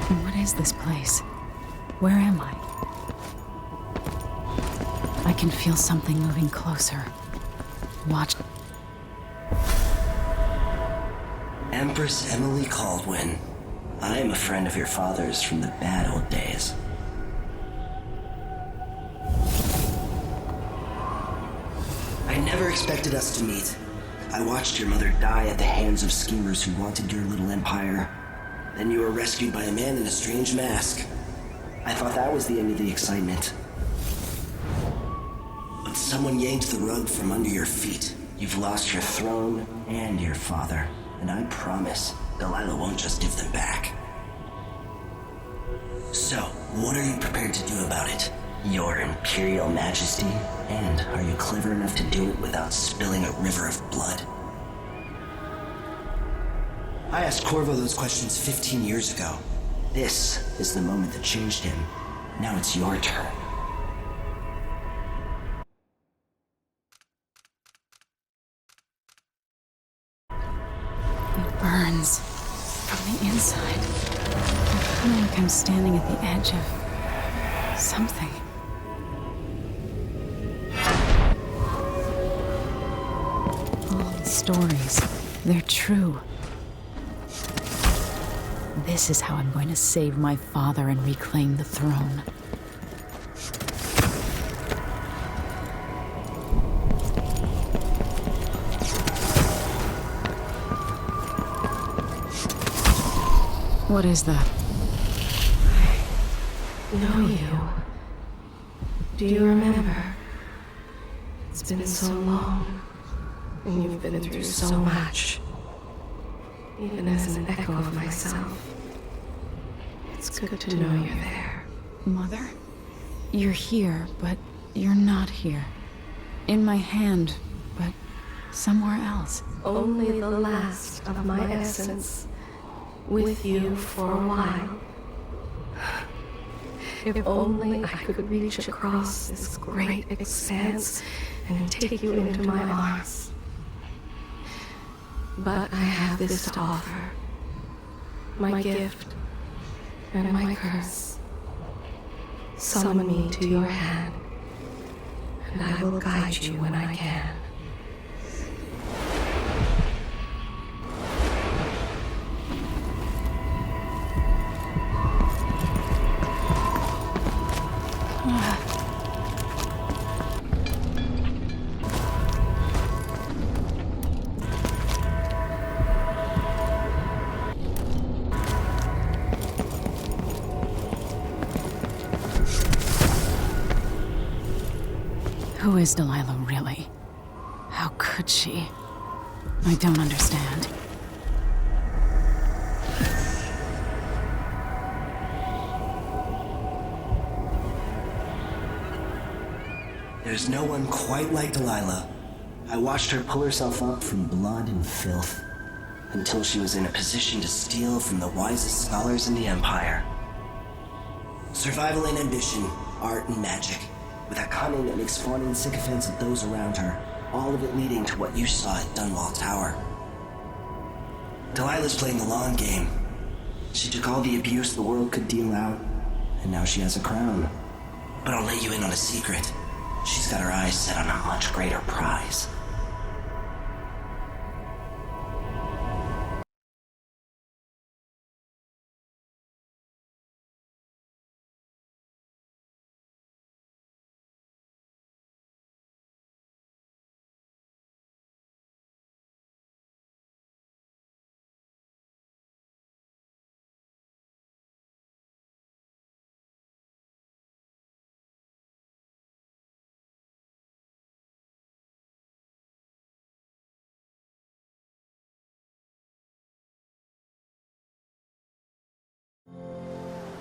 What is this place? Where am I? I can feel something moving closer. Watch. Empress Emily Caldwin. I am a friend of your father's from the bad old days. I never expected us to meet. I watched your mother die at the hands of schemers who wanted your little empire. Then you were rescued by a man in a strange mask. I thought that was the end of the excitement. But someone yanked the rug from under your feet. You've lost your throne and your father. And I promise, Delilah won't just give them back. So, what are you prepared to do about it? Your Imperial Majesty? And are you clever enough to do it without spilling a river of blood? I asked Corvo those questions 15 years ago. This is the moment that changed him. Now it's your turn. It burns from the inside. I feel like I'm standing at the edge of something. All the stories, they're true. This is how I'm going to save my father and reclaim the throne. What is that? I know you. Do you remember? It's been so long, and you've been through so much. Even as an echo of myself, it's good to know you're there. Mother? You're here, but you're not here. In my hand, but somewhere else. Only the last of my essence, with you for a while. If only I could reach across this great expanse and take you into my arms. But I have this to offer. My gift and my curse. Summon me to your hand, and I will guide you when I can. Who is Delilah, really? How could she? I don't understand. There's no one quite like Delilah. I watched her pull herself up from blood and filth, until she was in a position to steal from the wisest scholars in the Empire. Survival and ambition, art and magic, with a cunning that makes fawning sycophants of those around her, all of it leading to what you saw at Dunwall Tower. Delilah's playing the long game. She took all the abuse the world could deal out, and now she has a crown. But I'll let you in on a secret. She's got her eyes set on a much greater prize.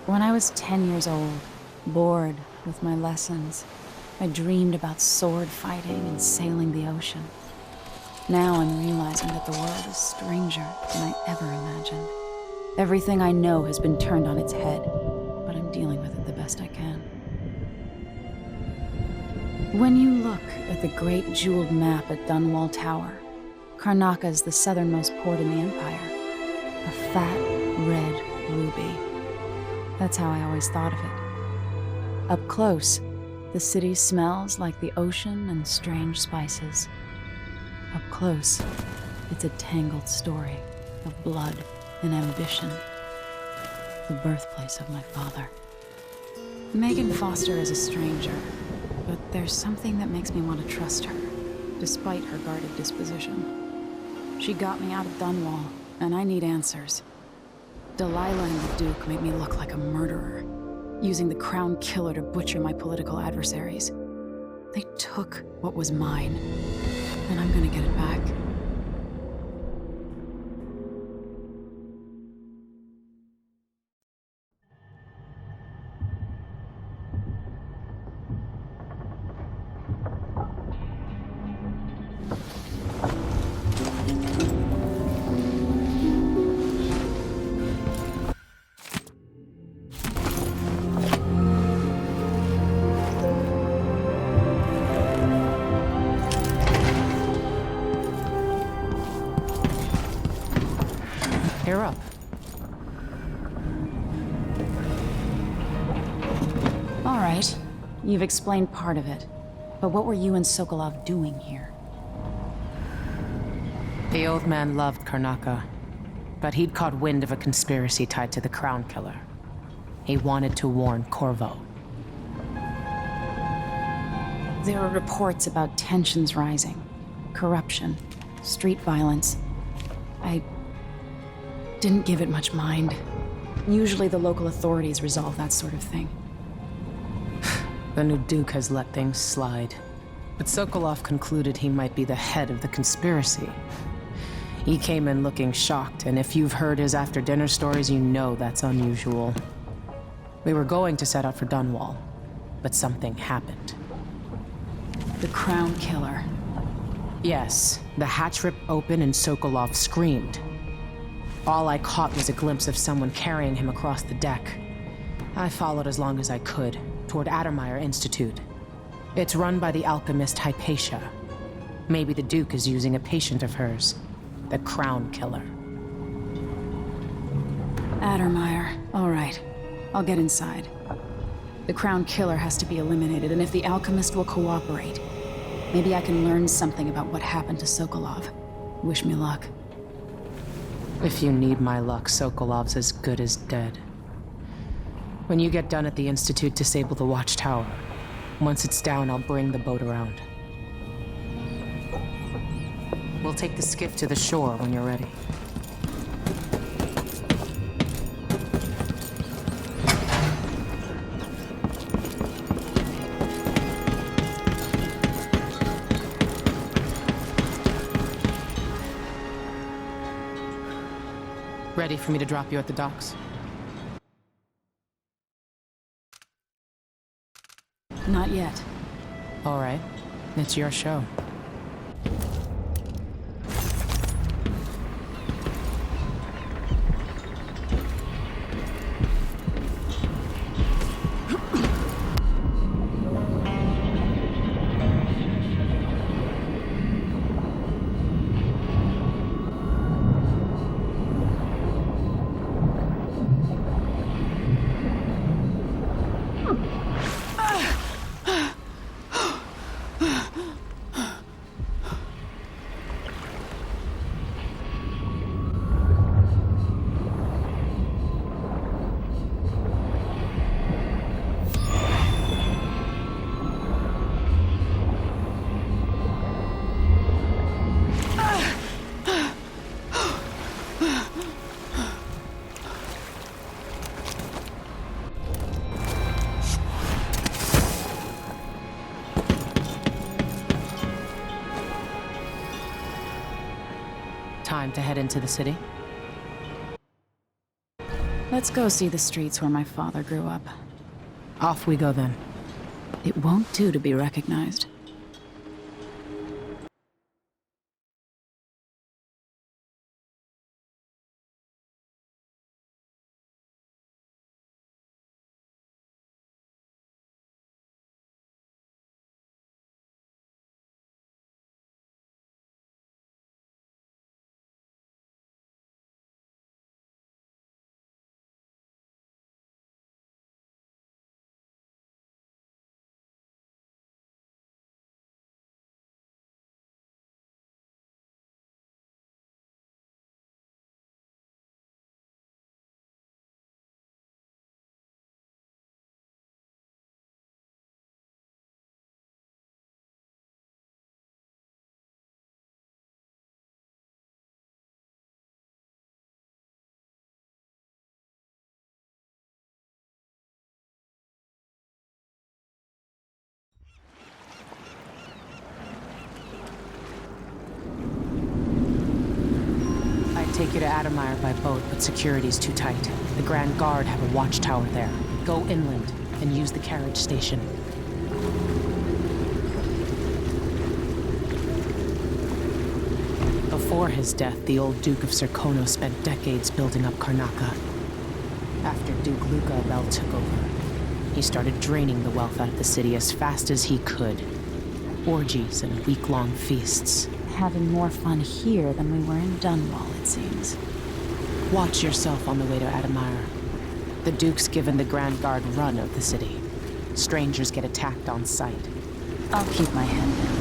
When I was 10 years old, bored with my lessons, I dreamed about sword fighting and sailing the ocean. Now I'm realizing that the world is stranger than I ever imagined. Everything I know has been turned on its head, but I'm dealing with it the best I can. When you look at the great jeweled map at Dunwall Tower, Karnaca is the southernmost port in the Empire. A fat, red ruby. That's how I always thought of it. Up close, the city smells like the ocean and strange spices. Up close, it's a tangled story of blood and ambition. The birthplace of my father. Megan Foster is a stranger, but there's something that makes me want to trust her, despite her guarded disposition. She got me out of Dunwall, and I need answers. Delilah and the Duke made me look like a murderer, using the Crown Killer to butcher my political adversaries. They took what was mine, and I'm gonna get it back. You're up. All right, you've explained part of it, but what were you and Sokolov doing here? The old man loved Karnaka, but he'd caught wind of a conspiracy tied to the Crown Killer. He wanted to warn Corvo. There were reports about tensions rising, corruption, street violence. I didn't give it much mind. Usually the local authorities resolve that sort of thing. The new Duke has let things slide, but Sokolov concluded he might be the head of the conspiracy. He came in looking shocked, and if you've heard his after-dinner stories, you know that's unusual. We were going to set out for Dunwall, but something happened. The Crown Killer. Yes, the hatch ripped open and Sokolov screamed. All I caught was a glimpse of someone carrying him across the deck. I followed as long as I could, toward Addermeyer Institute. It's run by the alchemist Hypatia. Maybe the Duke is using a patient of hers, the Crown Killer. Addermeyer. All right. I'll get inside. The Crown Killer has to be eliminated, and if the alchemist will cooperate, maybe I can learn something about what happened to Sokolov. Wish me luck. If you need my luck, Sokolov's as good as dead. When you get done at the Institute, disable the watchtower. Once it's down, I'll bring the boat around. We'll take the skiff to the shore when you're ready. Ready for me to drop you at the docks? Not yet. All right. It's your show. Time to head into the city? Let's go see the streets where my father grew up. Off we go then. It won't do to be recognized. to Adamire by boat, but security's too tight. The Grand Guard have a watchtower there. Go inland and use the carriage station. Before his death, the old Duke of Serkonos spent decades building up Karnaca. After Duke Luca Abel took over, he started draining the wealth out of the city as fast as he could. Orgies and week-long feasts. Having more fun here than we were in Dunwall, it seems. Watch yourself on the way to Adamire. The Duke's given the Grand Guard run of the city. Strangers get attacked on sight. I'll keep my head down.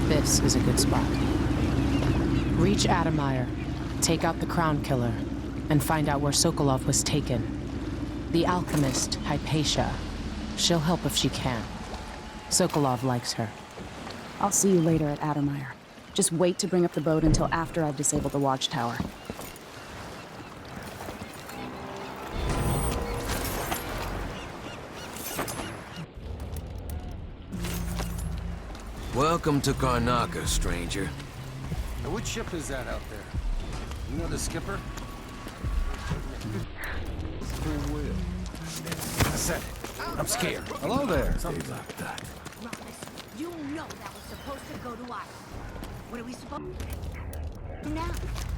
This is a good spot. Reach Adamire, take out the Crown Killer, and find out where Sokolov was taken. The alchemist, Hypatia. She'll help if she can. Sokolov likes her. I'll see you later at Adamire. Just wait to bring up the boat until after I've disabled the watchtower. Welcome to Karnaca, stranger. Now, which ship is that out there? You know the skipper? I said it. I'm scared. Hello there. Something like that. You know that was supposed to go to us. What are we supposed to do now?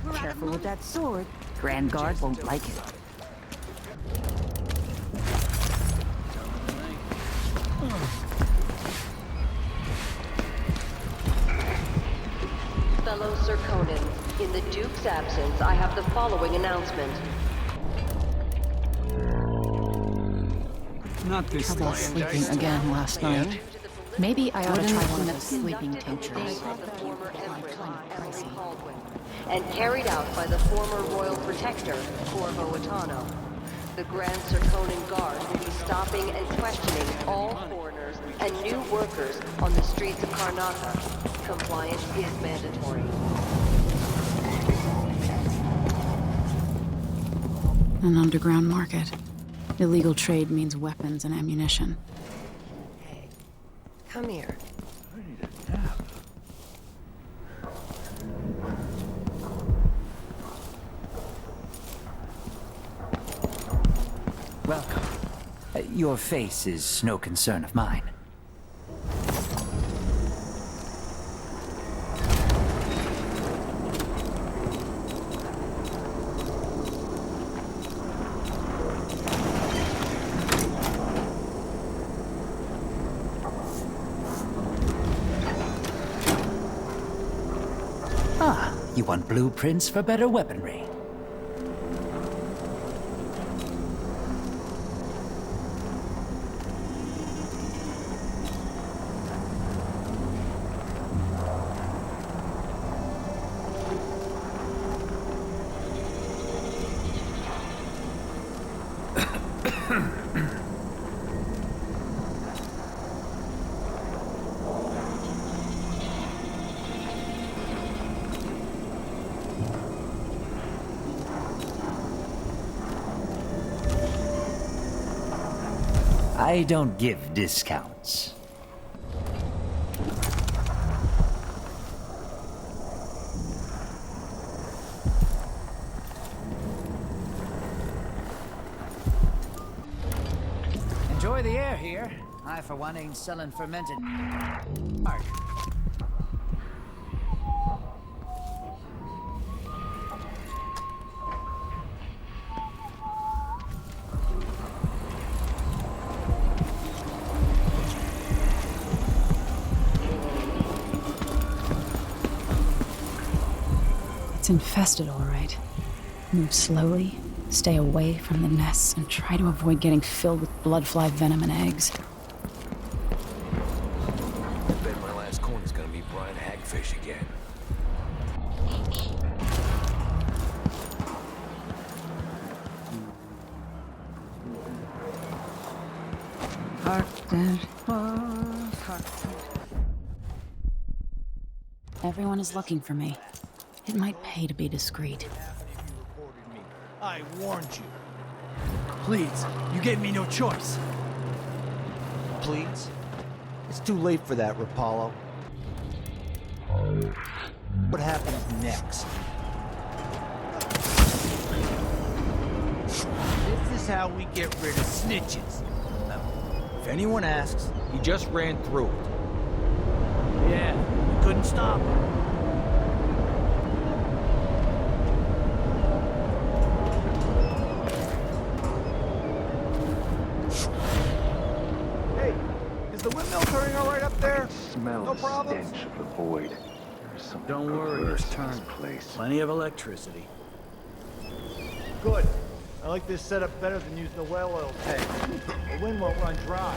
We're out of Careful money. with that sword. Grand Guard won't like it. Fellow Serkonans, in the Duke's absence, I have the following announcement. Not this Trouble sleeping again last night. Maybe I ought to try one of Conducted those sleeping in the tinctures. name of the former Empress, Emily Caldwin, and carried out by the former Royal Protector, Corvo Atano. The Grand Serkonan Guard will be stopping and questioning all foreigners and new workers on the streets of Karnaca. Compliance is mandatory. An underground market. Illegal trade means weapons and ammunition. Hey, come here. Welcome. Your face is no concern of mine. Ah, you want blueprints for better weaponry? I don't give discounts. Enjoy the air here. I, for one, ain't selling fermented art. It's infested, all right. Move slowly, stay away from the nests, and try to avoid getting filled with bloodfly venom and eggs. I bet my last coin is gonna be brine hagfish again. Everyone is looking for me. It might pay to be discreet. I warned you. Please, you gave me no choice. Please? It's too late for that, Rapallo. What happens next? how we get rid of snitches. If anyone asks, he just ran through it. Yeah, we couldn't stop him. Hey, is the windmill turning all right up there? Smell No the problems? stench of the void. There's something Don't worry, it's perverse in turned. this place. Plenty of electricity. Good. I like this setup better than using the well oil tank. The wind won't run dry.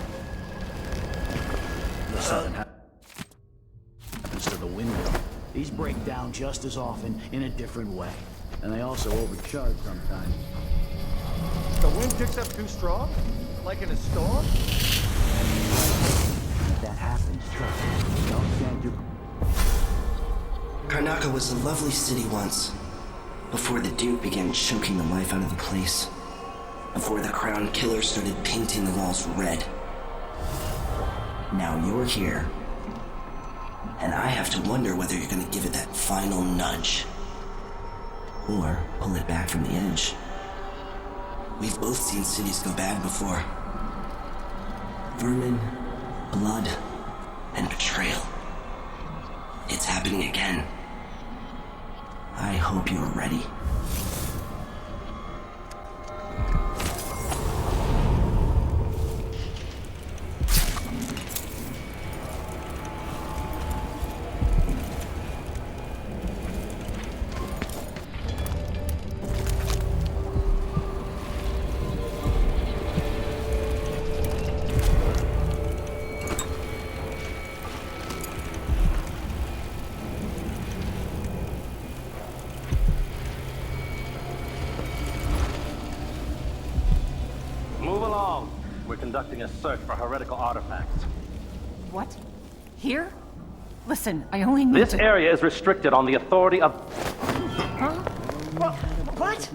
Something happens to the windmill. These break down just as often in a different way. And they also overcharge sometimes. The wind picks up too strong? Like in a storm? That happens, trust me. Don't stand too... Karnaca was a lovely city once, before the Duke began choking the life out of the place. Before the Crown Killer started painting the walls red. Now you're here, and I have to wonder whether you're gonna give it that final nudge, or pull it back from the edge. We've both seen cities go bad before. Vermin, blood, and betrayal. It's happening again. I hope you're ready. Move along. We're conducting a search for heretical artifacts. What? Here? Listen, I only need This to... area is restricted on the authority of... Huh? What?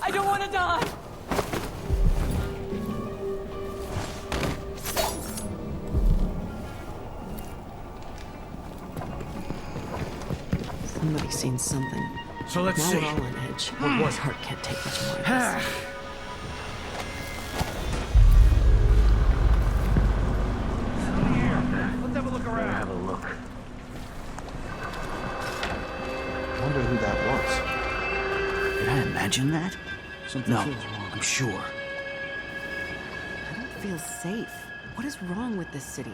I don't want to die! Somebody's seen something. So let's now see. we're all on edge. What was His heart can't take much more of Ah. this. Let's have a look around. Have a look. I wonder who that was. Did I imagine that? Something No, feels wrong. I'm sure. I don't feel safe. What is wrong with this city?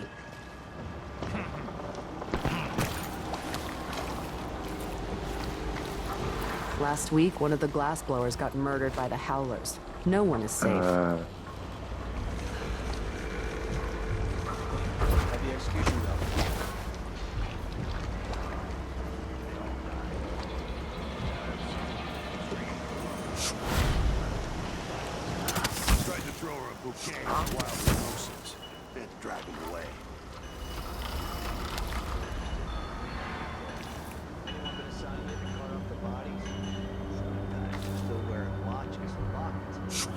Last week, one of the glassblowers got murdered by the Howlers. No one is safe. How'd the execution go? Tried to throw her a bouquet of wild roses. Then driving away. Still wearing watches and lockets.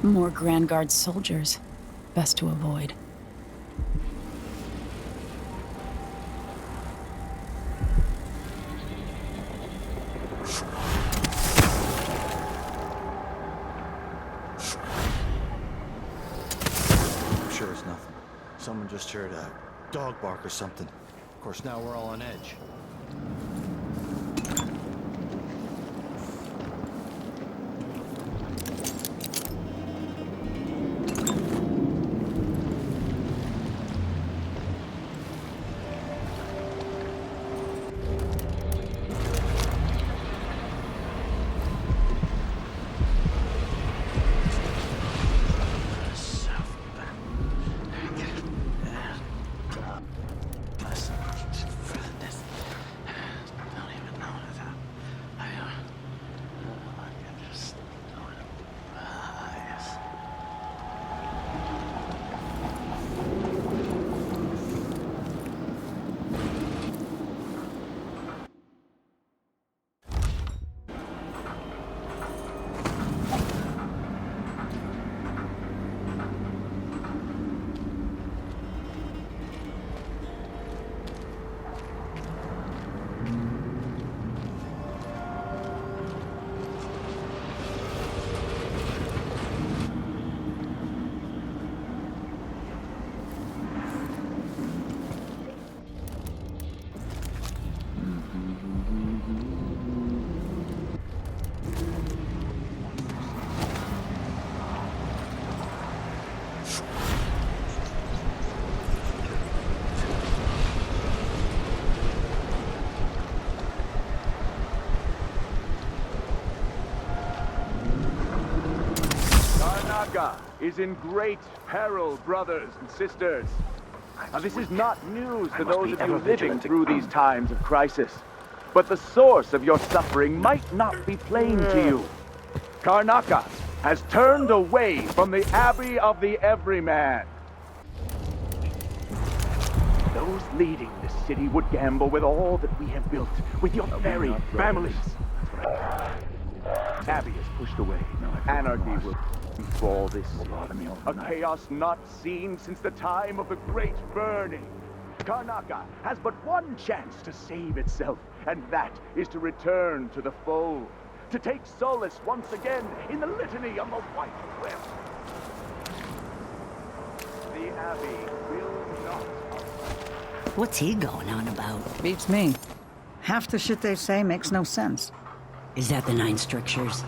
More Grand Guard soldiers. Best to avoid. just heard a dog bark or something. Of course, now we're all on edge. Is in great peril, brothers and sisters. Now, this is not news to those of you living through these times of crisis, but the source of your suffering might not be plain to you. Karnaca has turned away from the Abbey of the Everyman. Those leading this city would gamble with all that we have built, with your very families. Abbey is pushed away. Anarchy will befall this city. A chaos not seen since the time of the Great Burning. Karnaca has but one chance to save itself, and that is to return to the fold, to take solace once again in the litany on the White Cliff. The Abbey will not. What's he going on about? Beats me. Half the shit they say makes no sense. Is that the 9 strictures?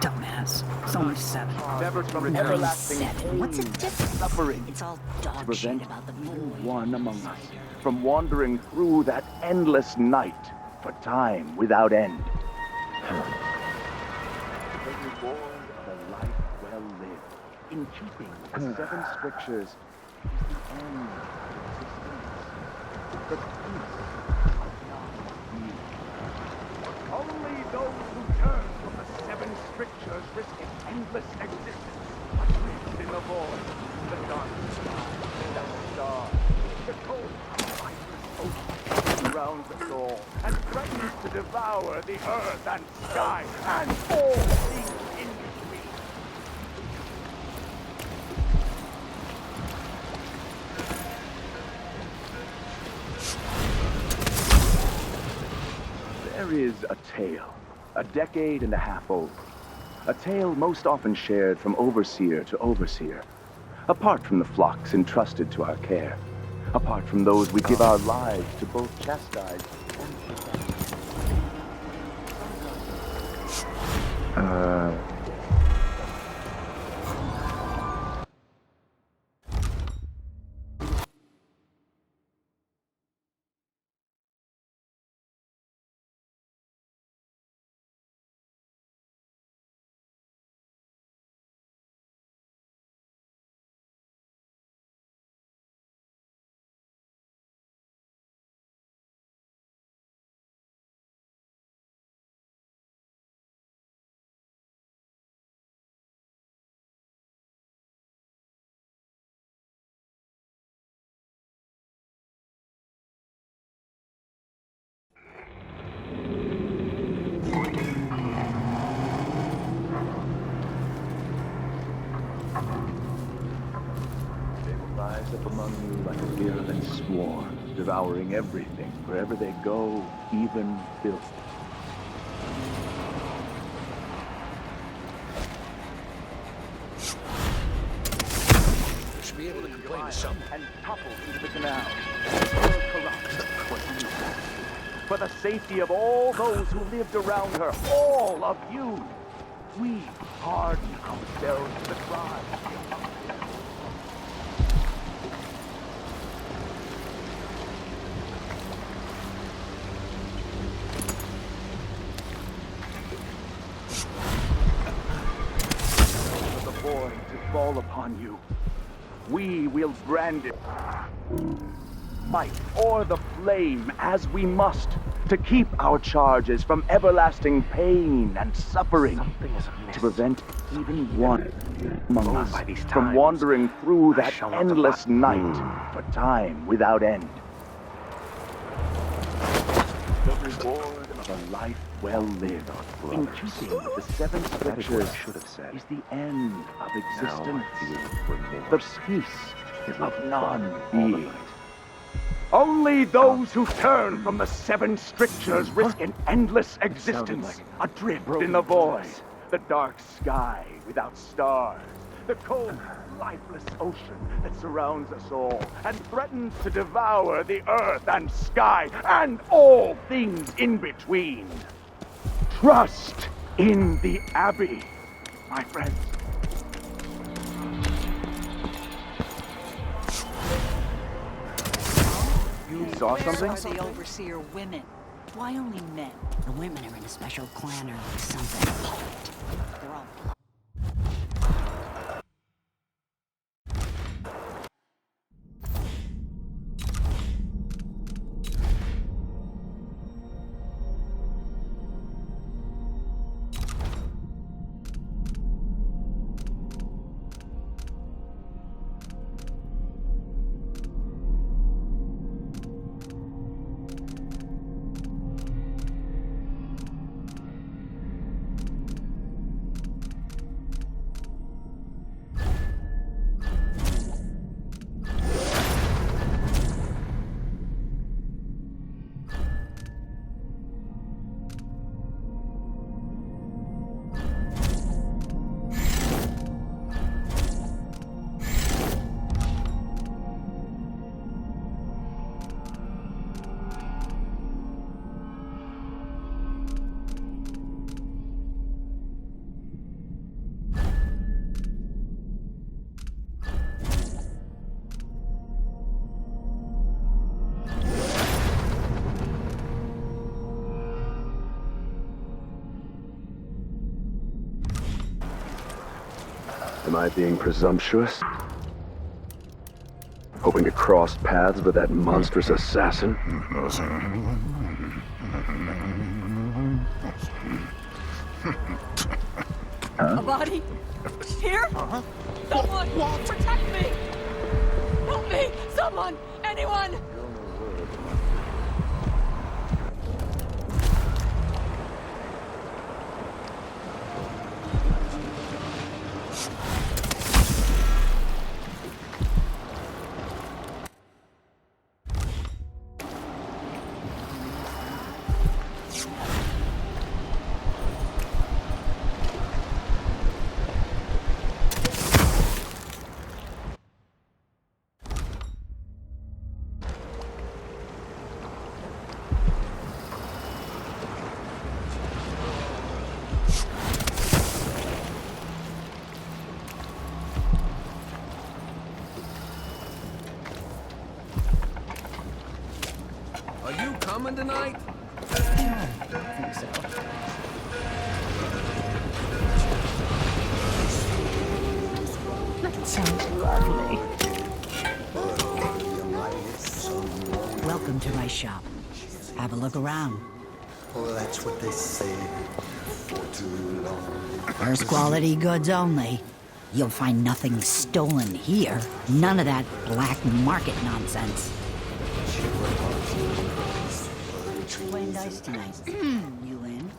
Dumbass. It's only 7. Never from 9, everlasting 7. What's the difference? Suffering. It's all To dog shit prevent about the even void. one among us from wandering through that endless night for time without end. The reward of a life well lived, in keeping with the 7 strictures, is the end of existence. The peace of not being. Only those who turn from the 7 strictures risk an endless existence, adrift in the void, the dark sky, the stars, the cold, lifeless ocean surrounds us all and threatens to devour the earth and sky and all things in between. There is a tale, a decade and a half old. A tale most often shared from overseer to overseer, apart from the flocks entrusted to our care, apart from those we give our lives to both chastise and protect. Rise up among you like a virulent swarm, devouring everything, wherever they go, even filth. You should be able to complain to awesome. And topple into the canal. Her corrupt was useless. For the safety of all those who lived around her, all of you, we harden ourselves to the crime. For the boy to fall upon you, we will brand it. Fight or the flame as we must to keep our charges from everlasting pain and suffering, to prevent even one among us from wandering through that endless night for time without end. The reward of a life well lived, in keeping with the seven scriptures, is the end of existence, the peace of non-being. Only those who turn from the seven strictures risk an endless existence, adrift in the void, the dark sky without stars, the cold, lifeless ocean that surrounds us all and threatens to devour the earth and sky and all things in between. Trust in the Abbey, my friends. You saw something? Where are the overseer women? Why only men? The women are in a special clan or something. They're all Am I being presumptuous? Hoping to cross paths with that monstrous assassin? A body? Here? Someone! Protect me! Help me! Someone! Anyone! Are you coming tonight? I think so. That sounds lovely. Welcome to my shop. Have a look around. Well, that's what they say for too long. First quality goods only. You'll find nothing stolen here. None of that black market nonsense. Playing dice tonight. You in?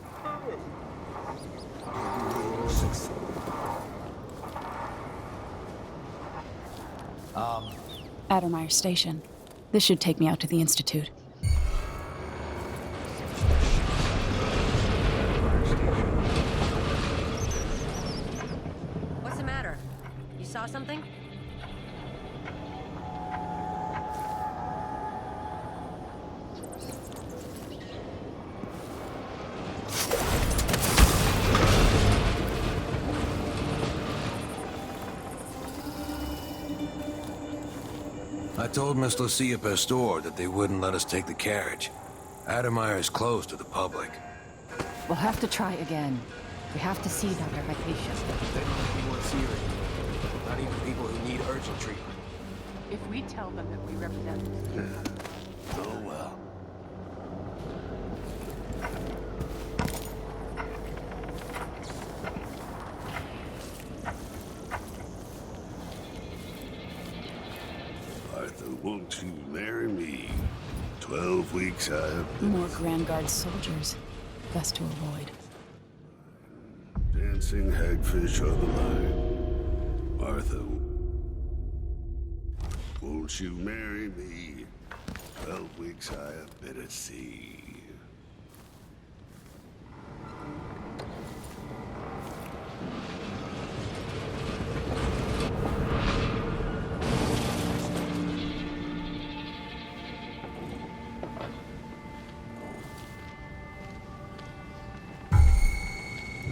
Addermeyer Station. This should take me out to the Institute. What's the matter? You saw something? I told Miss Lucia Pastor that they wouldn't let us take the carriage. Adamire is closed to the public. We'll have to try again. We have to see Dr. Hypatia. They don't want anyone serious. Not even people who need urgent treatment. If we tell them that we represent... Oh well. Arthur, won't you marry me? 12 weeks I have been More Grand Guard soldiers. Best to avoid. dancing hagfish on the line. Arthur, won't you marry me? 12 weeks I have been at sea.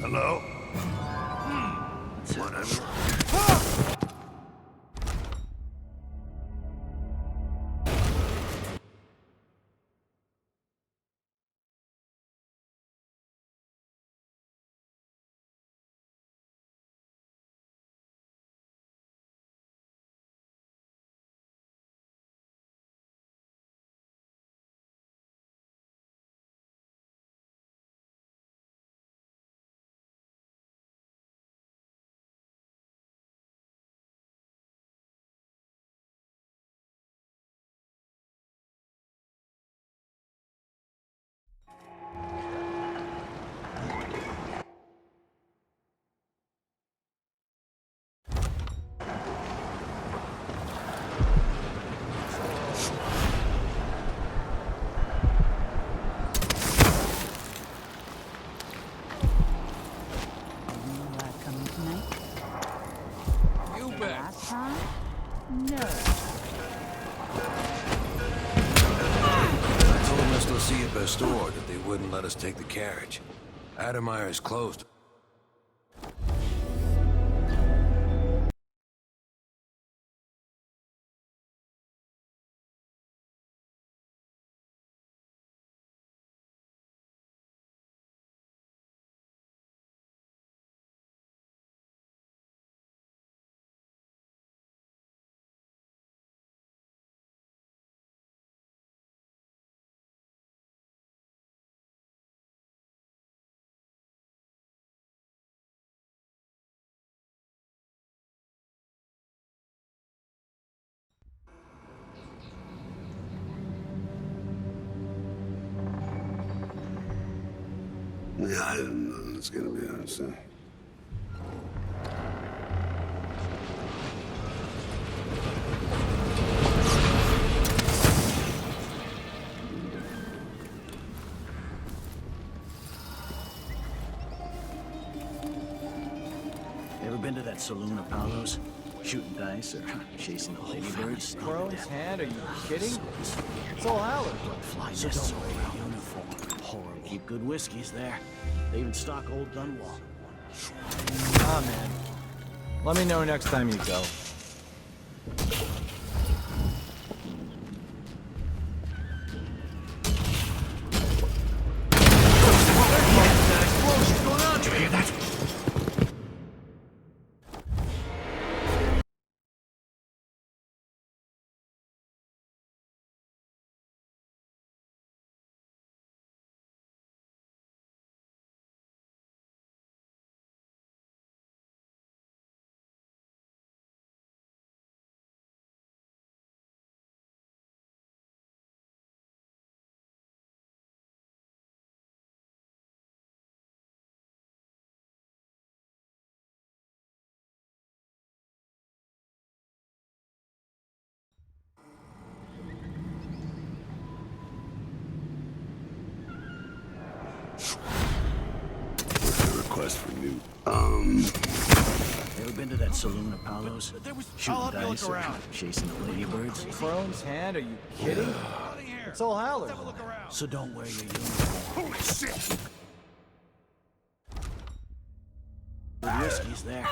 Hello? Whatever. Coming tonight? You bet. Last time? No. I told Miss Lucia Pastor that they wouldn't let us take the carriage. Adamire is closed. Yeah, I didn't know it was gonna be honest. Ever been to that saloon of Paolo's? Shooting dice or chasing the ladybirds? Crone's hand? Are you kidding? It's all Howard. Fly nests over uniform. Horrible. Keep good whiskeys there. They even stock old Dunwall. Ah, man. Let me know next time you go. Request from you. Ever been to that saloon of Paolo's? Shooting dice or chasing the ladybirds? Crone's hand? Are you kidding? It's all Howard. So don't wear your uniform. Holy shit! Good whiskeys there.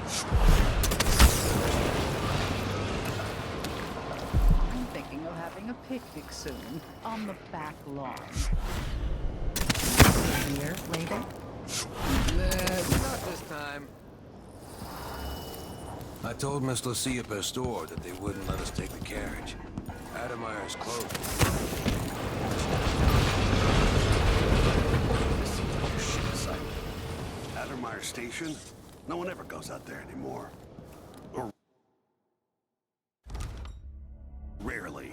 I'm thinking of having a picnic soon, on the back lawn. Here, later? Nah, not this time. I told Miss Lucia Pastor that they wouldn't let us take the carriage. Adamire's closed. This seems like a shit site. Adamire Station? No one ever goes out there anymore. Or rarely.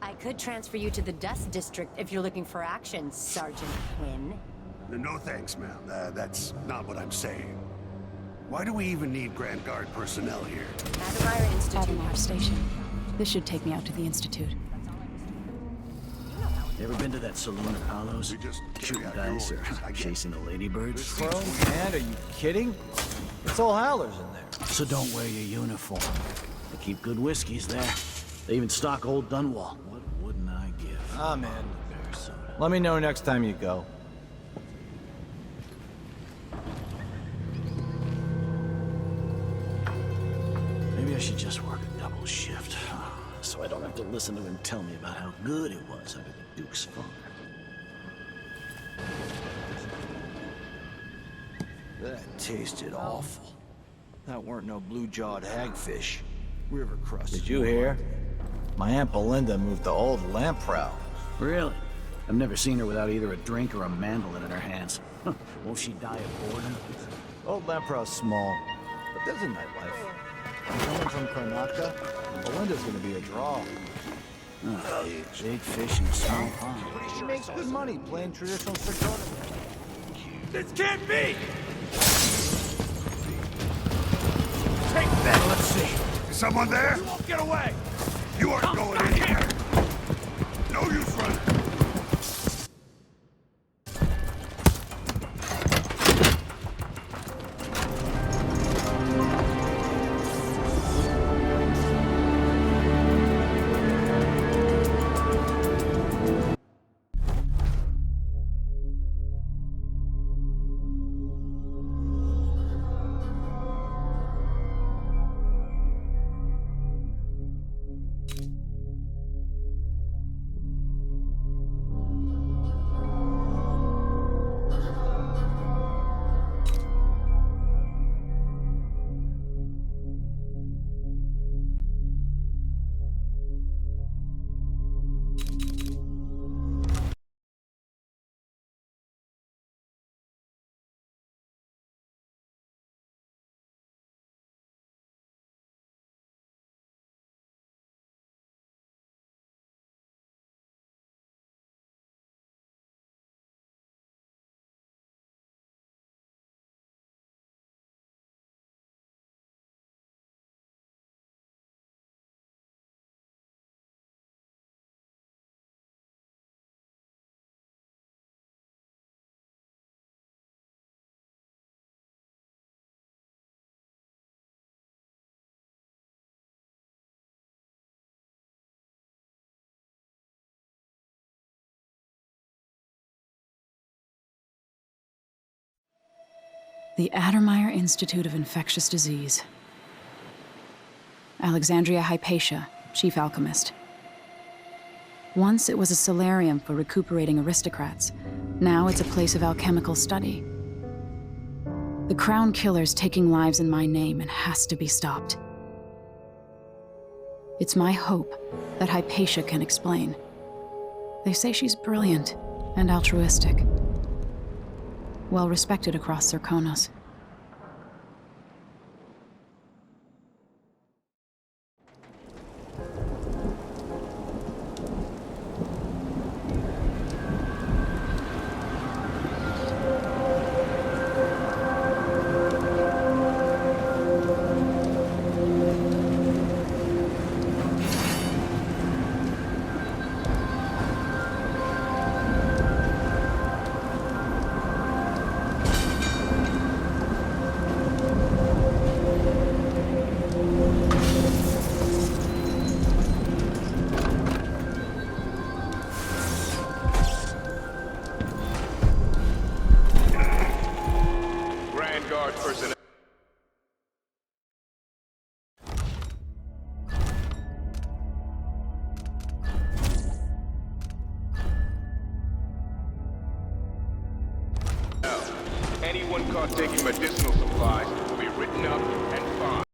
I could transfer you to the Dust District if you're looking for action, Sergeant Quinn. No thanks, ma'am. That's not what I'm saying. Why do we even need Grand Guard personnel here? Adamire Institute. Adamire Station. This should take me out to the Institute. You ever been to that saloon at Hollows? Shooting dice or chasing the ladybirds? Chrome hand? Are you kidding? It's all howlers in there. So don't wear your uniform. They keep good whiskeys there. They even stock Old Dunwall. What wouldn't I give? Ah, man. Let me know next time you go. Maybe I should just work a double shift, so I don't have to listen to him tell me about how good it was under the Duke's father. That tasted awful. That weren't no blue-jawed hagfish. River crust. Did you hear? My Aunt Belinda moved to old Lamprow. Really? I've never seen her without either a drink or a mandolin in her hands. Won't she die of boredom? Old Lamprow's small, but there's a nightlife. Coming from Karnataka, Belinda's gonna be a draw. Oh, big fish in a small pond. She makes good money playing traditional Sakota. This can't be! Take that! Let's see. Is someone there? You won't get away! You aren't going in here! No use running! The Adamire Institute of Infectious Disease. Alexandria Hypatia, chief alchemist. Once it was a solarium for recuperating aristocrats. Now it's a place of alchemical study. The Crown Killer's taking lives in my name and has to be stopped. It's my hope that Hypatia can explain. They say she's brilliant and altruistic. Well respected across Serkonos. Anyone caught taking medicinal supplies will be written up and fined.